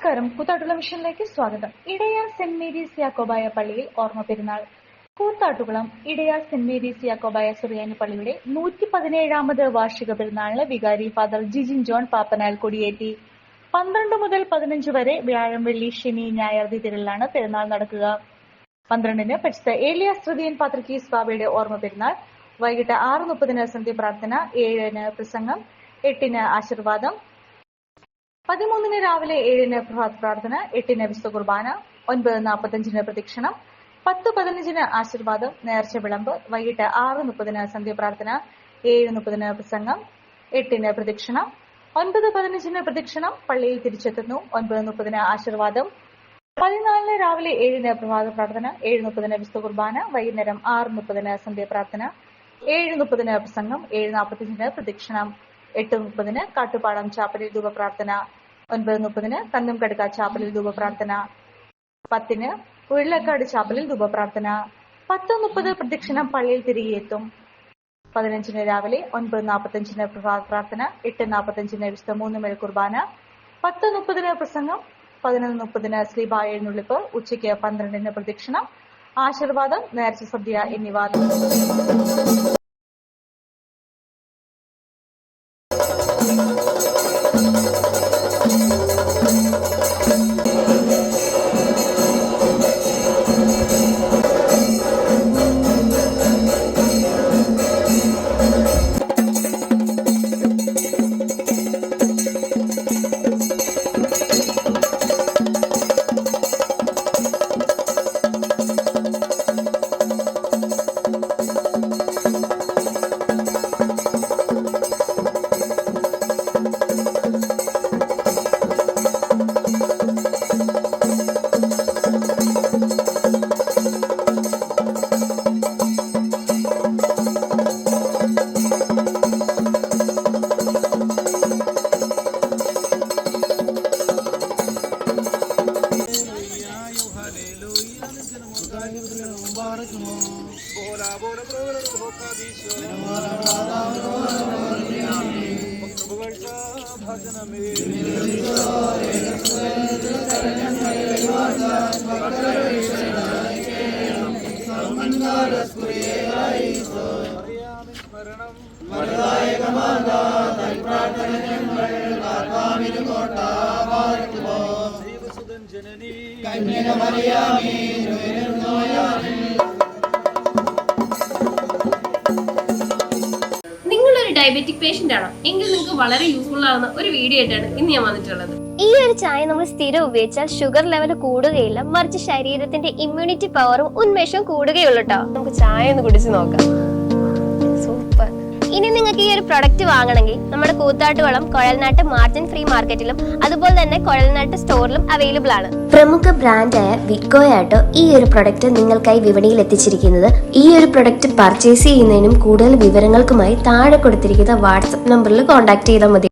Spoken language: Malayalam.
നമസ്കാരം. കൂത്താട്ടുകുളം മിഷനിലേക്ക് സ്വാഗതം. ഇടയാർ സെന്റ് മേരീസ് യാക്കോബായ പള്ളിയിൽ ഓർമ്മ പെരുന്നാൾ. കൂത്താട്ടുകുളം ഇടയാർ സെന്റ് മേരീസ് യാക്കോബായ സുറിയാനി പള്ളിയുടെ 117ാമത് വാർഷിക പെരുന്നാളിന് വികാരി ഫാദർ ജിജിൻ ജോൺ പാപ്പനാൽ കൊടിയേറ്റി. 12 മുതൽ 15 വരെ വ്യാഴം, വെള്ളി, ശനി, ഞായർ തിഥികളിലാണ് പെരുന്നാൾ നടക്കുക. 12-ന് പരിശുദ്ധ ഏലിയാസ് തൃതീയൻ പാത്രിക്കീസ് ബാബയുടെ ഓർമ്മ പെരുന്നാൾ. വൈകിട്ട് 6:30-ന് സന്ധ്യ പ്രാർത്ഥന, 7-ന് പ്രസംഗം, 8-ന് ആശീർവാദം, 13-ന് രാവിലെ 7-ന് പ്രഭാത പ്രാർത്ഥന, 8-ന് വിശുദ്ധ കുർബാന, 9:45-ന് പ്രദക്ഷിണം, 10:15-ന് ആശീർവാദം, നേർച്ച വിളമ്പ്. വൈകിട്ട് 6:30-ന് സന്ധ്യ പ്രാർത്ഥന, 7:30-ന് പ്രസംഗം, 8-ന് പ്രദക്ഷിണം, 9:15-ന് പ്രദക്ഷിണം, പള്ളിയിൽ തിരിച്ചെത്തുന്നു. 9:30-ന് ആശീർവാദം, 14-ന് രാവിലെ 7-ന് പ്രഭാത പ്രാർത്ഥന, 7:30-ന് വിശുദ്ധ കുർബാന, വൈകുന്നേരം 6:30-ന് സന്ധ്യ പ്രാർത്ഥന, 7:30-ന് പ്രസംഗം, 7:45-ന് പ്രദക്ഷിണം, 8:30-ന് കാട്ടുപാടം ചാപ്പലിൽ ധൂപപ്രാർത്ഥന, 9:30-ന് കന്നുംകടുക്ക ചാപ്പലിൽ ധൂപപ്രാർത്ഥന, 10-ന് ഉരുളക്കാട് ചാപ്പലിൽ ധൂപപ്രാർത്ഥന, 10:30 പ്രദക്ഷിണം, പള്ളിയിൽ തിരികെ എത്തും. 15-ന് രാവിലെ 9:45-ന് പ്രഭാത പ്രാർത്ഥന, 8:45-ന് വിശുദ്ധ മൂന്നുമേൽ കുർബാന, 10:30-ന് പ്രസംഗം, 11:30-ന് സ്ലീബ എഴുന്നള്ളിപ്പ്, ഉച്ചയ്ക്ക് 12-ന് പ്രദക്ഷിണം, ആശീർവാദം, നേർച്ച സദ്യ എന്നിവ. നിങ്ങളൊരു ഡയബറ്റിക് പേഷ്യന്റ് ആണോ എങ്കിൽ നിങ്ങൾക്ക് വളരെ യൂസ്ഫുൾ ആവുന്ന ഒരു വീഡിയോ ആയിട്ടാണ് ഇന്ന് ഞാൻ വന്നിട്ടുള്ളത്. ഈ ഒരു ചായ നമ്മൾ സ്ഥിരം ഉപയോഗിച്ചാൽ ഷുഗർ ലെവൽ കൂടുകയില്ല, മറിച്ച് ശരീരത്തിന്റെ ഇമ്മ്യൂണിറ്റി പവറും ഉന്മേഷവും കൂടുകയുള്ളൂ കേട്ടോ. നമുക്ക് ചായ ഒന്ന് കുടിച്ച് നോക്കാം. സൂപ്പർ. ഇനി നിങ്ങൾക്ക് ഈ ഒരു പ്രൊഡക്റ്റ് വാങ്ങണമെങ്കിൽ നമ്മുടെ കൂത്താട്ടുകുളം കുഴൽനാട്ട് മാർജിൻ ഫ്രീ മാർക്കറ്റിലും അതുപോലെ തന്നെ കുഴൽനാട്ട് സ്റ്റോറിലും അവൈലബിൾ ആണ്. പ്രമുഖ ബ്രാൻഡായ വിക്കോയാട്ടോ ഈ ഒരു പ്രൊഡക്റ്റ് നിങ്ങൾക്കായി വിപണിയിൽ എത്തിച്ചിരിക്കുന്നത്. ഈ ഒരു പ്രൊഡക്റ്റ് പർച്ചേസ് ചെയ്യുന്നതിനും കൂടുതൽ വിവരങ്ങൾക്കുമായി താഴെ കൊടുത്തിരിക്കുന്ന വാട്സ്ആപ്പ് നമ്പറിൽ കോൺടാക്ട് ചെയ്താൽ മതി.